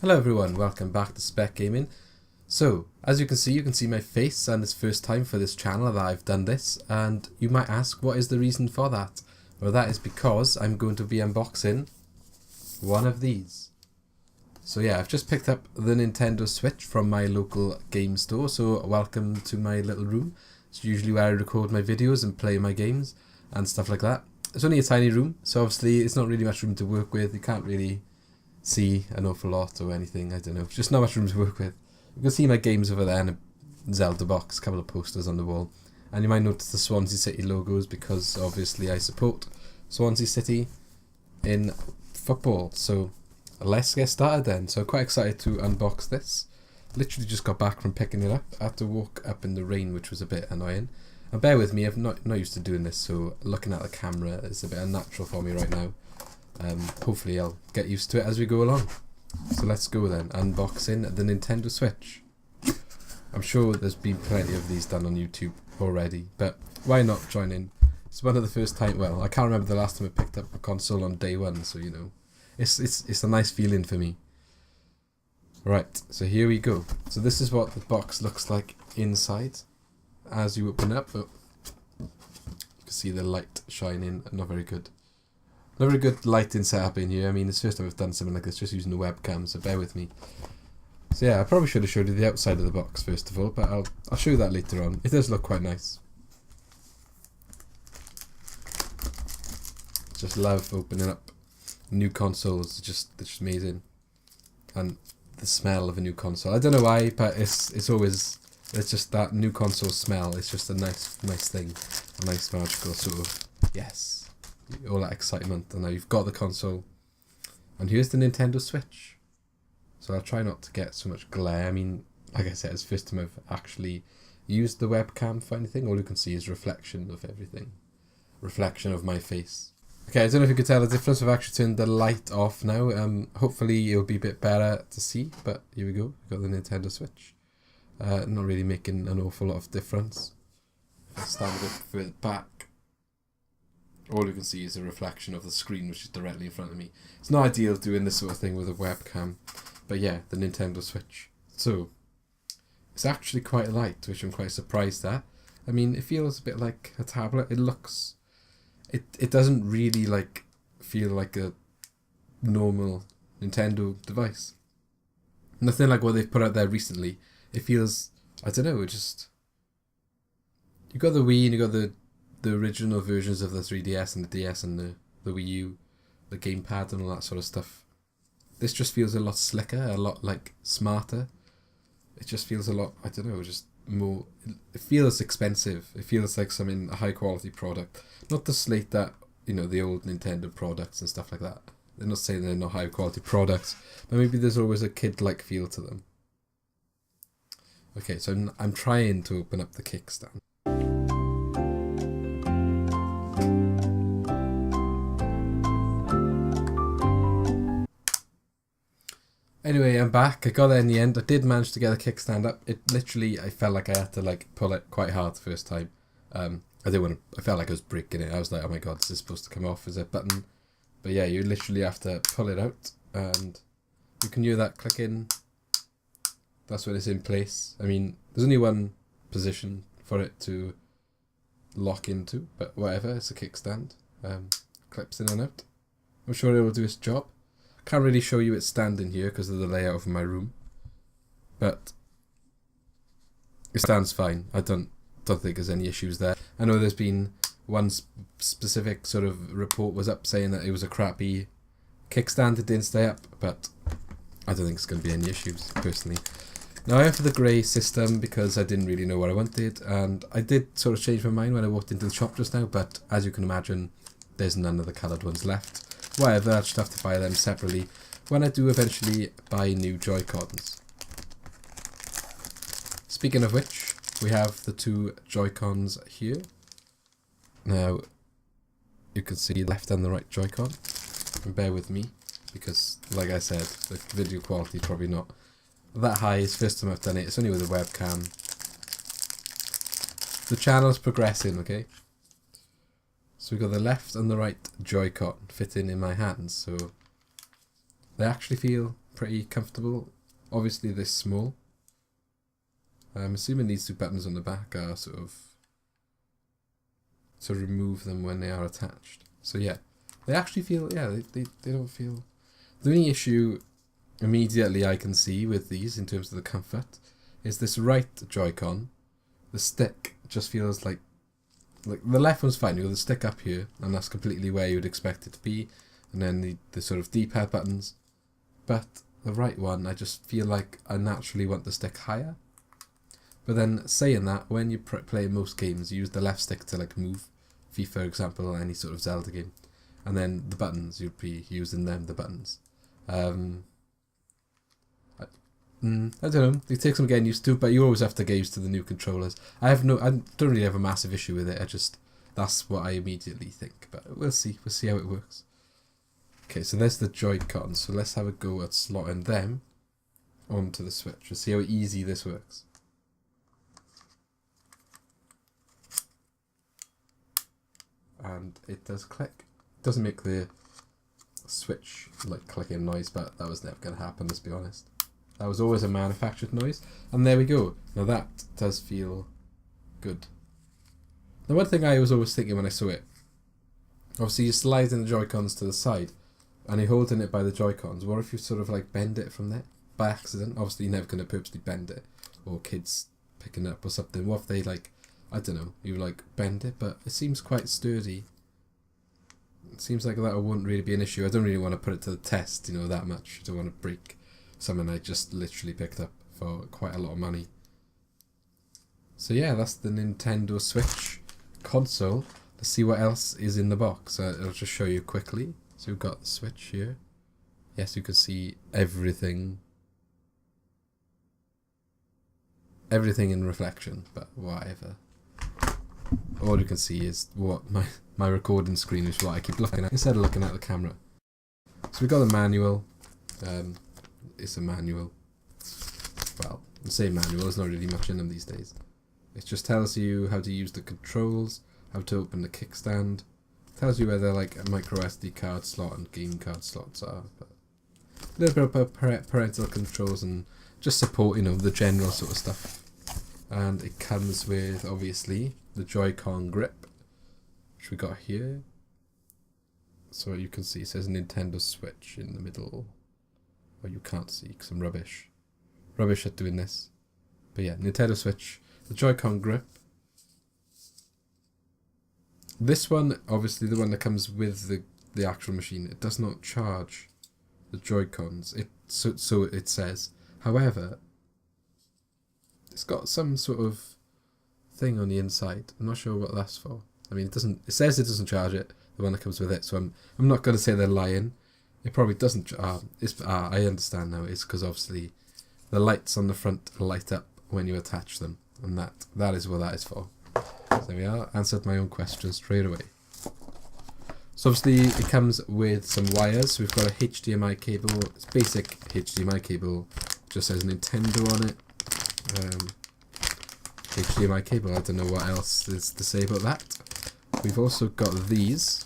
Hello everyone, welcome back to Spec Gaming. So, as you can see my face, and it's first time for this channel that I've done this, and you might ask what is the reason for that? Well, that is because I'm going to be unboxing one of these. So yeah, I've just picked up the Nintendo Switch from my local game store, so welcome to my little room. It's usually where I record my videos and play my games and stuff like that. It's only a tiny room, so obviously it's not really much room to work with. You can't really see an awful lot or anything, I don't know. Just not much room to work with. You can see my games over there and a Zelda box, a couple of posters on the wall. And you might notice the Swansea City logos because obviously I support Swansea City in football. So let's get started then. So I'm quite excited to unbox this. Literally just got back from picking it up. I had to walk up in the rain, which was a bit annoying. And bear with me, I'm not used to doing this, so looking at the camera is a bit unnatural for me right now. Hopefully I'll get used to it as we go along. So let's go then, unboxing the Nintendo Switch. I'm sure there's been plenty of these done on YouTube already, but why not join in? It's one of the first time, well, I can't remember the last time I picked up a console on day one, so you know, it's a nice feeling for me. Right, so here we go. So this is what the box looks like inside as you open up. Oh, you can see the light shining, not very good. Not very good lighting setup in here. I mean, it's the first time I've done something like this, just using the webcam, so bear with me. So yeah, I probably should have showed you the outside of the box first of all, but I'll show you that later on. It does look quite nice. Just love opening up new consoles. It's just amazing, and the smell of a new console. I don't know why, but it's just that new console smell. It's just a nice thing, a nice magical sort of yes. All that excitement, and now you've got the console, and here's the Nintendo Switch. So I'll try not to get so much glare. I mean, like I said, it's the first time I've actually used the webcam for anything. All you can see is reflection of everything, reflection of my face. Okay, I don't know if you could tell the difference. I've actually turned the light off now. Hopefully it'll be a bit better to see, but here we go. We've got the Nintendo Switch. Not really making an awful lot of difference. If I stand a bit further back, all you can see is a reflection of the screen, which is directly in front of me. It's not ideal doing this sort of thing with a webcam, but yeah, the Nintendo Switch. So, it's actually quite light, which I'm quite surprised at. I mean, it feels a bit like a tablet. It doesn't really like feel like a normal Nintendo device. Nothing like what they've put out there recently. It feels, I don't know, you got the Wii and you got the original versions of the 3DS and the DS and the Wii U, the gamepad and all that sort of stuff. This just feels a lot slicker, a lot like smarter. It just feels a lot, I don't know, just more, it feels expensive. It feels like something, a high quality product. Not to slate that, you know, the old Nintendo products and stuff like that. They're not saying they're not high quality products, but maybe there's always a kid-like feel to them. Okay, so I'm trying to open up the kickstand. Anyway, I'm back. I got there in the end. I did manage to get the kickstand up. It literally, I felt like I had to like pull it quite hard the first time. I felt like I was breaking it. I was like, oh my god, is this supposed to come off? Is it a button? But yeah, you literally have to pull it out, and you can hear that clicking. That's when it's in place. I mean, there's only one position for it to lock into, but whatever, it's a kickstand. Clips in and out. I'm sure it will do its job. Can't really show you it standing here because of the layout of my room, but it stands fine. I don't think there's any issues there. I know there's been one specific sort of report was up saying that it was a crappy kickstand, it didn't stay up, but I don't think it's going to be any issues personally. Now I went for the grey system because I didn't really know what I wanted, and I did sort of change my mind when I walked into the shop just now, but as you can imagine, there's none of the coloured ones left. Whatever, I'll just have to buy them separately when I do eventually buy new Joy-Cons. Speaking of which, we have the two Joy-Cons here. Now, you can see the left and the right Joy-Con. And bear with me, because like I said, the video quality is probably not that high. It's the first time I've done it. It's only with a webcam. The channel's progressing, okay? So we've got the left and the right Joy-Con fitting in my hands, so they actually feel pretty comfortable. Obviously they're small. I'm assuming these two buttons on the back are sort of to remove them when they are attached. So yeah, they actually feel, yeah, they don't feel... The only issue immediately I can see with these in terms of the comfort is this right Joy-Con. The stick just feels like the left one's fine. You got the stick up here, and that's completely where you would expect it to be, and then the sort of D-pad buttons. But the right one, I just feel like I naturally want the stick higher. But then saying that, when you play most games, you use the left stick to like move, FIFA for example, or any sort of Zelda game, and then the buttons, you'd be using them, the buttons. I don't know, it takes some getting used to, but you always have to get used to the new controllers. I don't really have a massive issue with it, that's what I immediately think, but we'll see how it works. Okay, so there's the Joy-Cons, so let's have a go at slotting them onto the Switch and see how easy this works. And it does click. It doesn't make the Switch like clicking noise, but that was never going to happen, let's be honest. That was always a manufactured noise. And there we go. Now that does feel good. The one thing I was always thinking when I saw it, obviously you're sliding the Joy-Cons to the side and you're holding it by the Joy-Cons. What if you sort of like bend it from there by accident? Obviously you're never going to purposely bend it, or kids picking it up or something. What if they like, I don't know, you like bend it, but it seems quite sturdy. It seems like that wouldn't really be an issue. I don't really want to put it to the test, you know, that much. I don't want to break something I just literally picked up for quite a lot of money. So yeah, that's the Nintendo Switch console. Let's see what else is in the box. I'll just show you quickly. So we've got the Switch here. Yes, you can see everything. Everything in reflection, but whatever. All you can see is what my recording screen is, what I keep looking at instead of looking at the camera. So we've got the manual. It's a manual. Well, I say manual, there's not really much in them these days. It just tells you how to use the controls, how to open the kickstand. It tells you where the like a micro SD card slot and game card slots are. But a little bit about parental controls and just support, you know, the general sort of stuff. And it comes with obviously the Joy-Con grip, which we got here. So you can see it says Nintendo Switch in the middle. Well, you can't see because I'm rubbish at doing this. But yeah, Nintendo Switch, the Joy-Con grip. This one, obviously the one that comes with the actual machine, it does not charge the Joy-Cons. So it says. However, it's got some sort of thing on the inside. I'm not sure what that's for. I mean, it says it doesn't charge it, the one that comes with it, so I'm not going to say they're lying. It probably doesn't. I understand now. It's because obviously the lights on the front light up when you attach them, and that is what that is for. So there we are. Answered my own question straight away. So obviously it comes with some wires. So we've got a HDMI cable. It's basic HDMI cable. Just says Nintendo on it. HDMI cable. I don't know what else is to say about that. We've also got these,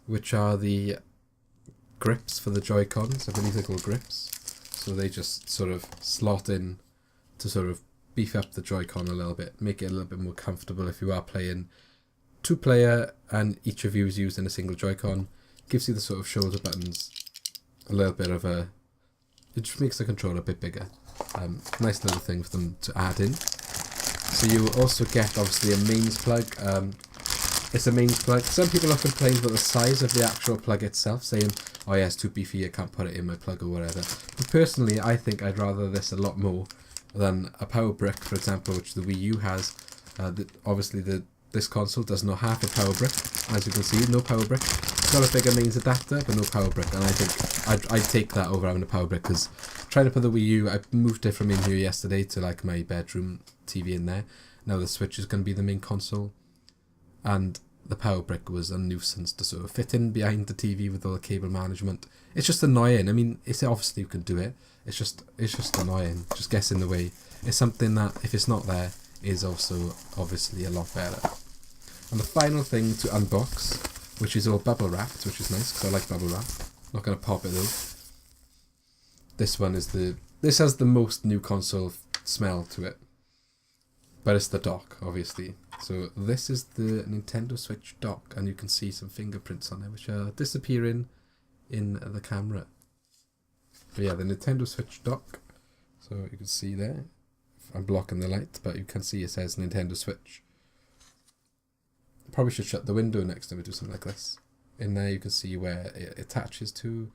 which are the grips for the Joy-Cons. I believe they're called grips. So they just sort of slot in to sort of beef up the Joy-Con a little bit, make it a little bit more comfortable if you are playing two-player and each of you is using a single Joy-Con. Gives you the sort of shoulder buttons a little bit of a... It just makes the controller a bit bigger. Nice little thing for them to add in. So you will also get obviously a mains plug. It's a mains plug. Some people have complained about the size of the actual plug itself, saying, oh yeah, it's too beefy, I can't put it in my plug or whatever. But personally, I think I'd rather this a lot more than a power brick, for example, which the Wii U has. Obviously, this console does not have a power brick. As you can see, no power brick. It's got a bigger mains adapter, but no power brick. And I think I'd take that over having a power brick, because trying to put the Wii U, I moved it from in here yesterday to like my bedroom TV in there. Now the Switch is going to be the main console. And the power brick was a nuisance to sort of fit in behind the TV with all the cable management. It's just annoying. I mean, it's obviously you can do it. It's just annoying. Just gets in the way. It's something that, if it's not there, is also obviously a lot better. And the final thing to unbox, which is all bubble wrapped, which is nice because I like bubble wrap. Not going to pop it though. this one is this has the most new console smell to it. But it's the dock, obviously. So this is the Nintendo Switch dock, and you can see some fingerprints on it, which are disappearing in the camera. But yeah, the Nintendo Switch dock. So you can see there. I'm blocking the light, but you can see it says Nintendo Switch. Probably should shut the window next time we do something like this. In there you can see where it attaches to.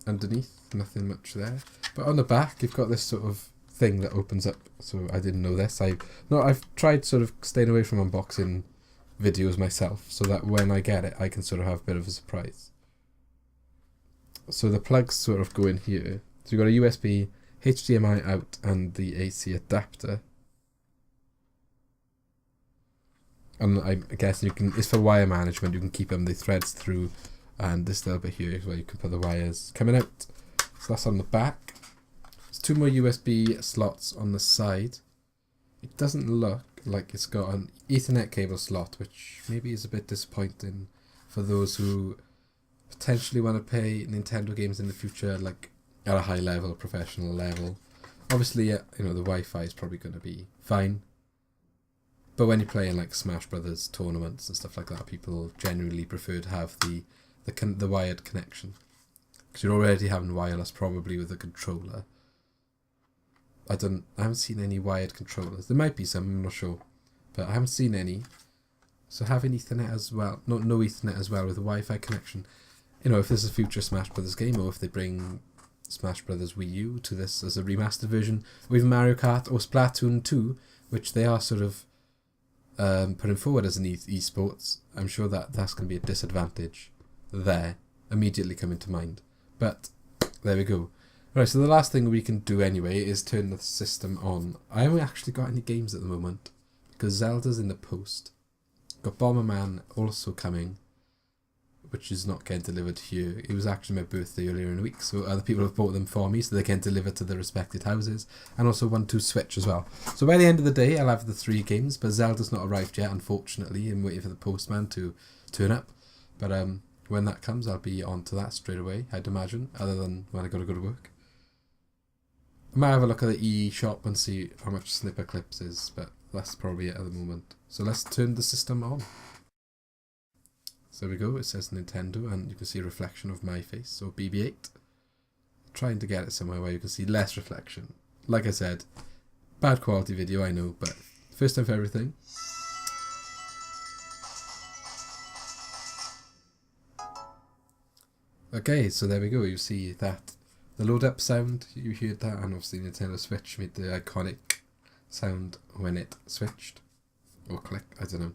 Underneath, nothing much there. But on the back, you've got this sort of thing that opens up. So I didn't know this. I've tried sort of staying away from unboxing videos myself, so that when I get it, I can sort of have a bit of a surprise. So the plugs sort of go in here. So you've got a USB, HDMI out, and the AC adapter. And I guess you can. It's for wire management. You can keep them the threads through, and this little bit here is where you can put the wires coming out. So that's on the back. There's 2 more USB slots on the side. It doesn't look like it's got an Ethernet cable slot, which maybe is a bit disappointing for those who potentially want to play Nintendo games in the future, like at a high level, professional level. Obviously, the Wi-Fi is probably going to be fine. But when you're playing like Smash Brothers tournaments and stuff like that, people generally prefer to have the wired connection, because you're already having wireless probably with a controller. I haven't seen any wired controllers. There might be some, I'm not sure, but I haven't seen any. So having Ethernet as well, no Ethernet as well with a Wi-Fi connection. If there's a future Smash Brothers game, or if they bring Smash Brothers Wii U to this as a remastered version with Mario Kart or Splatoon 2, which they are sort of putting forward as an esports, I'm sure that's going to be a disadvantage there, immediately coming to mind. But there we go. Right, so the last thing we can do anyway is turn the system on. I haven't actually got any games at the moment, because Zelda's in the post. Got Bomberman also coming, which is not getting delivered here. It was actually my birthday earlier in the week, so other people have bought them for me, so they can deliver to their respected houses. And also 1-2 Switch as well. So by the end of the day, I'll have the 3 games, but Zelda's not arrived yet, unfortunately. I'm waiting for the postman to turn up. But when that comes, I'll be on to that straight away, I'd imagine, other than when I got to go to work. I might have a look at the eShop and see how much Snipper Clips is, but that's probably it at the moment. So let's turn the system on. So there we go, it says Nintendo, and you can see a reflection of my face, so BB-8. Trying to get it somewhere where you can see less reflection. Like I said, bad quality video, I know, but first time for everything. Okay, so there we go, you see that. The load up sound, you heard that, and obviously Nintendo Switch made the iconic sound when it switched. Or click, I don't know.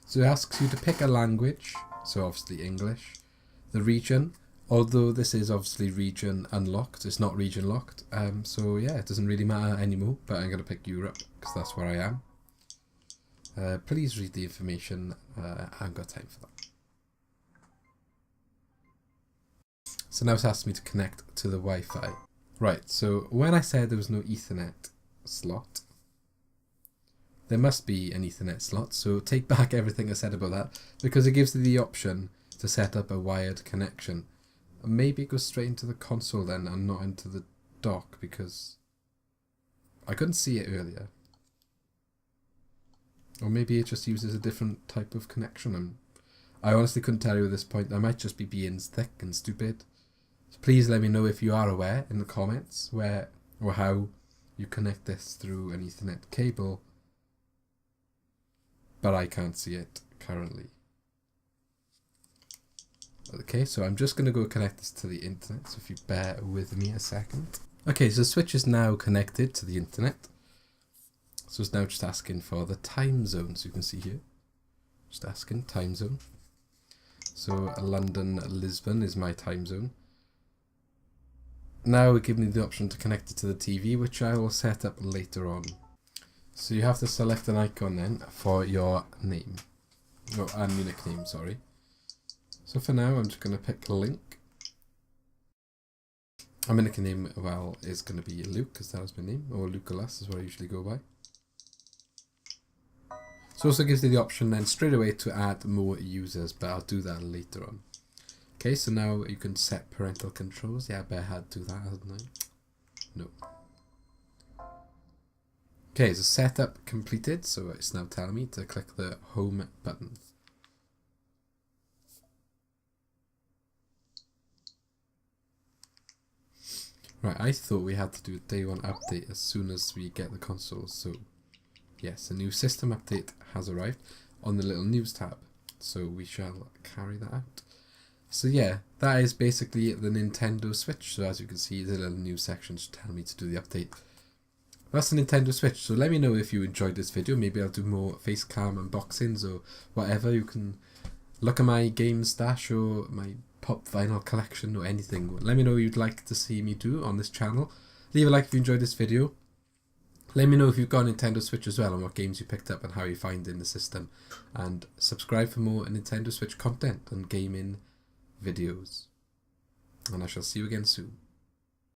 So it asks you to pick a language, so obviously English. The region, although this is obviously region unlocked, it's not region locked. So yeah, it doesn't really matter anymore, but I'm going to pick Europe, because that's where I am. Please read the information, I haven't got time for that. So now it's asked me to connect to the Wi-Fi. Right, so when I said there was no Ethernet slot, there must be an Ethernet slot, so take back everything I said about that, because it gives you the option to set up a wired connection. And maybe it goes straight into the console then, and not into the dock, because I couldn't see it earlier. Or maybe it just uses a different type of connection. I honestly couldn't tell you at this point. I might just be being thick and stupid. So please let me know if you are aware in the comments where or how you connect this through an Ethernet cable. But I can't see it currently. Okay, so I'm just going to go connect this to the internet, so if you bear with me a second. Okay, so the Switch is now connected to the internet. So it's now just asking for the time zone, so you can see here. Just asking time zone. So London, Lisbon is my time zone. Now it gives me the option to connect it to the TV, which I will set up later on. So you have to select an icon then for your name. Oh, and your nickname, sorry. So for now, I'm just going to pick Link. And my nickname, well, is going to be Luke, because that was my name, or Lucalas is what I usually go by. So it also gives you the option then straight away to add more users, but I'll do that later on. Okay, Okay, so now you can set parental controls. Yeah, I bet I had to do that, hadn't I? No. Okay, so setup completed, so it's now telling me to click the home button. Right, I thought we had to do a day one update as soon as we get the console, so yes, a new system update has arrived on the little news tab, so we shall carry that out. So yeah, that is basically the Nintendo Switch. So as you can see, the little news sections tell me to do the update. That's the Nintendo Switch. So let me know if you enjoyed this video. Maybe I'll do more facecam unboxings or whatever. You can look at my game stash or my pop vinyl collection or anything. Let me know what you'd like to see me do on this channel. Leave a like if you enjoyed this video. Let me know if you've got a Nintendo Switch as well and what games you picked up and how you find in the system. And subscribe for more Nintendo Switch content and gaming videos. And I shall see you again soon.